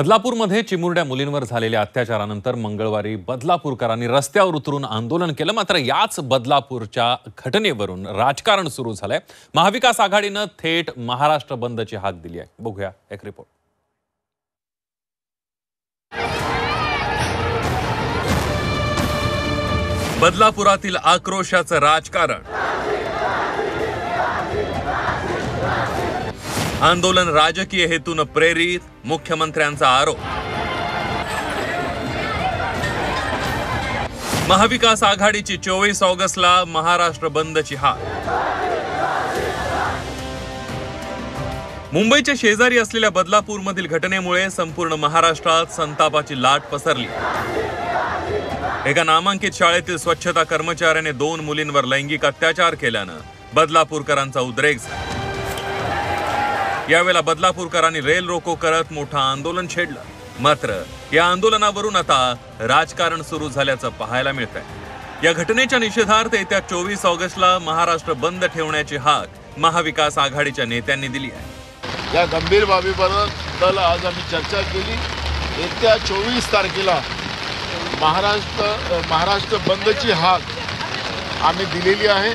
बदलापूरमध्ये चिमुरड्या मुलींवर झालेल्या अत्याचारानंतर मंगळवारी बदलापूरकरांनी रस्त्यावर उतरून आंदोलन केलं। मात्र याच बदलापूरच्या घटनेवरून राजकारण सुरू झालंय। महाविकास आघाडीनं थेट महाराष्ट्र बंदची हाक दिली आहे। बघूया एक रिपोर्ट। बदलापुरातील आक्रोशाचं राजकारण, आंदोलन राजकीय हेतून प्रेरित, मुख्यमंत्र्यांचा आरोप। महाविकास आघाडीची 24 ऑगस्टला महाराष्ट्र बंदची हाक। मुंबईच्या शेजारी असलेल्या बदलापूरमधील घटनेमुळे संपूर्ण महाराष्ट्रात संतापाची लाट पसरली। एका नामांकित शाळेतील स्वच्छता कर्मचाऱ्याने 2 मुलींवर लैंगिक अत्याचार केल्यानं बदलापूरकरांचा उद्रेक झाला। यावेळेला बदलापूरकरांनी रेल रोको करत मोठं आंदोलन छेडलं। मात्र या आंदोलनावरून आता राजकारण सुरू झाल्याचं पाहायला मिळतंय। या घटनेच्या निषेधार्थ येत्या 24 ऑगस्टला महाराष्ट्र बंद ठेवण्याची हाक महाविकास आघाडीच्या नेत्यांनी दिली आहे। या गंभीर बाबीबद्दल आज आम्ही चर्चा केली। येत्या 24 तारखेला महाराष्ट्र बंदची हाक आम्ही दिलेली आहे।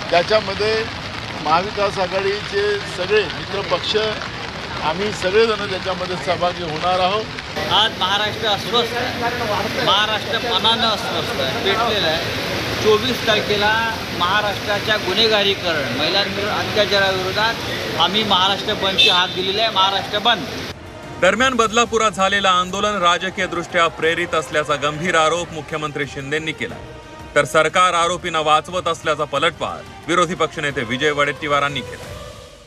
त्याच्यामध्ये महाविकास आघाडीचे सगळे मित्र पक्ष आम्ही सगळेजण त्याच्यामध्ये सहभागी होणार आहोत। आज महाराष्ट्र अस्वस्थ आहे, महाराष्ट्र मनानं अस्वस्थ आहे, पेटलेलं आहे। 24 तारखेला महाराष्ट्राच्या गुन्हेगारीकरण, महिलांवर अत्याचाराविरोधात आम्ही महाराष्ट्र बंदची हाक दिलेली आहे। महाराष्ट्र बंद। दरम्यान बदलापुरात झालेलं आंदोलन राजकीय दृष्ट्या प्रेरित असल्याचा गंभीर आरोप मुख्यमंत्री शिंदेंनी केला। तर सरकार आरोपींना वाचवत असल्याचा पलटवार विरोधी पक्षनेते विजय वडेट्टीवारांनी केला।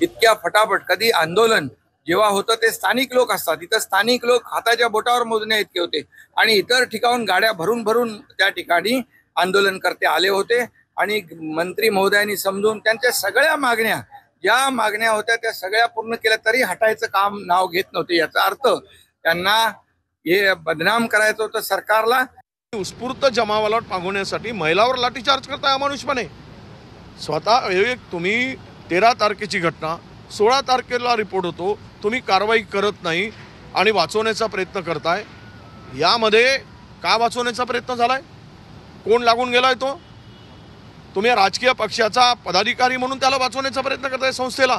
इतक्या फटाफट कधी आंदोलन जेव्हा होतं ते स्थानिक लोक असतात, इथं स्थानिक लोक हाताच्या बोटावर मोजण्या इतके होते आणि इतर ठिकाणून गाड्या भरून भरून त्या ठिकाणी आंदोलनकर्ते आले होते आणि मंत्री महोदयांनी समजून त्यांच्या सगळ्या मागण्या ज्या मागण्या होत्या त्या सगळ्या पूर्ण केल्या, तरी हटायचं काम नाव घेत नव्हते। याचा अर्थ त्यांना हे बदनाम करायचं होतं सरकारला। उत्स्फूर्त जमावाला मागवण्यासाठी महिलावर लाठीचार्ज करताय अमानुषपणे। स्वतः तुम्ही 13 तारखेची घटना, 16 तारखेला रिपोर्ट होतो, तुम्ही कारवाई करत नाही आणि वाचवण्याचा प्रयत्न करताय। यामध्ये का वाचवण्याचा प्रयत्न झालाय? कोण लागून गेलाय? तो तुम्ही राजकीय पक्षाचा पदाधिकारी म्हणून त्याला वाचवण्याचा प्रयत्न करताय संस्थेला।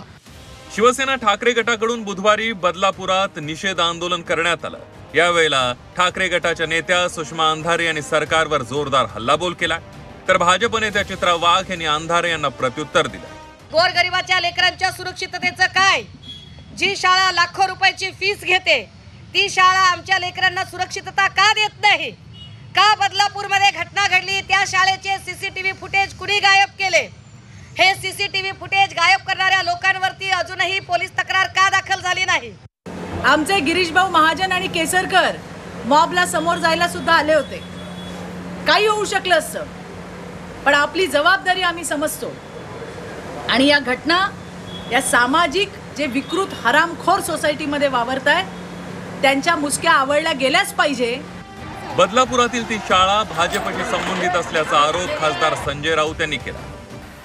शिवसेना ठाकरे गटाकडून बुधवारी बदलापुरात निषेध आंदोलन करण्यात आलं। यावेळेला ठाकरे गटाच्या नेत्या सुषमा अंधारे यांनी सरकारवर जोरदार हल्लाबोल केला। तर भाजप नेत्या चित्रा वाघ यांनी अंधारे यांना प्रत्युत्तर दिलं। गोरगरिबाच्या लेकरांच्या सुरक्षिततेचं काय? जी शाळा लाखो रुपयाची फीस घेते ती शाळा आमच्या लेकरांना सुरक्षितता का देत नाही? का बदलापूरमध्ये घटना घडली त्या शाळेचे सीसीटीव्ही फुटेज कुणी गायब केले? हे सीसीटीव्ही फुटेज गायब करणाऱ्या लोकांवरती अजूनही पोलीस तक्रार का दाखल झाली नाही? आमचे गिरीश भाऊ महाजन आणि केसरकर मॉबला समोर जायला सुद्धा आले होते। काही होऊ शकलं असतं, पण आपली जबाबदारी आम्ही समजतो आणि या घटना या सामाजिक जे विकृत हरामखोर सोसायटीमध्ये वावरताय त्यांच्या मुसक्या आवळल्या गेल्याच पाहिजे। बदलापुरातील ती शाळा भाजपशी संबंधित असल्याचा आरोप खासदार संजय राऊत यांनी केला।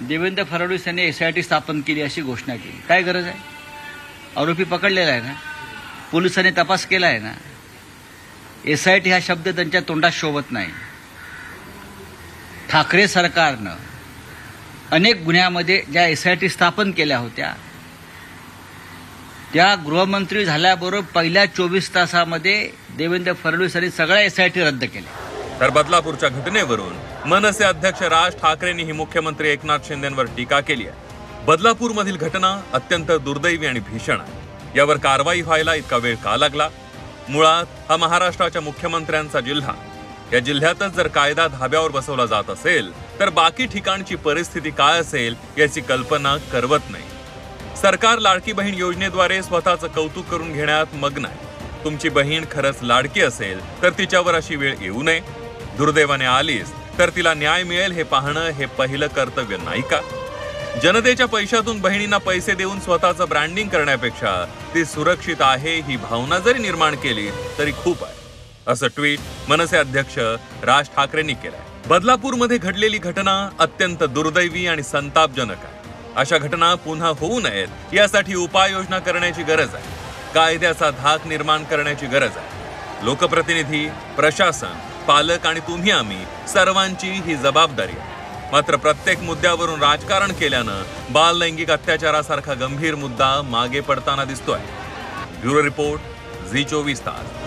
देवेंद्र फडणवीस यांनी SIT स्थापन केली अशी घोषणा केली। काय गरज आहे? आरोपी पकडलेला आहे ना, पोलिसांनी तपास केला आहे ना। SIT हा शब्द त्यांच्या तोंडात शोभत नाही। ठाकरे सरकारनं अनेक गुन्ह्यामध्ये ज्या SIT स्थापन केल्या होत्या त्या गृहमंत्री झाल्याबरोबर पहिल्या 24 तासामध्ये देवेंद्र फडणवीस यांनी सगळ्या SIT रद्द केल्या। तर बदलापूरच्या घटनेवरून मनसे अध्यक्ष राज ठाकरेंनीही मुख्यमंत्री एकनाथ शिंदेंवर टीका केली आहे। बदलापूरमधील घटना अत्यंत दुर्दैवी आणि भीषण आहे। यावर कारवाई व्हायला इतका वेळ का लागला? मुळात हा महाराष्ट्राच्या मुख्यमंत्र्यांचा जिल्हा। या जिल्ह्यातच जर कायदा धाब्यावर बसवला जात असेल तर बाकी ठिकाणची परिस्थिती काय असेल याची कल्पना करवत नाही। सरकार लाडकी बहीण योजनेद्वारे स्वतःचं कौतुक करून घेण्यात मग्न आहे। तुमची बहीण खरंच लाडकी असेल तर तिच्यावर अशी वेळ येऊ नये। दुर्दैवाने आलीस तर तिला न्याय मिळेल हे पाहणं हे पहिलं कर्तव्य नाही का? जनतेच्या पैशातून बहिणींना पैसे देऊन स्वतःचं ब्रँडिंग करण्यापेक्षा ती सुरक्षित आहे ही भावना जरी निर्माण केली तरी खूप आहे, असं ट्विट मनसे अध्यक्ष राज ठाकरेंनी केलंय। बदलापूरमध्ये घडलेली घटना अत्यंत दुर्दैवी आणि संतापजनक आहे। अशा घटना पुन्हा होऊ नयेत यासाठी उपाययोजना करण्याची गरज आहे। कायद्याचा धाक निर्माण करण्याची गरज आहे. लोकप्रतिनिधी, प्रशासन, पालक आणि तुम्ही आम्ही सर्वांची ही जबाबदारी आहे. मात्र प्रत्येक मुद्द्यावरून राजकारण केल्यानं बाल लैंगिक अत्याचारासारखा गंभीर मुद्दा मागे पडताना दिसतोय. ब्युरो रिपोर्ट, झी 24 तास.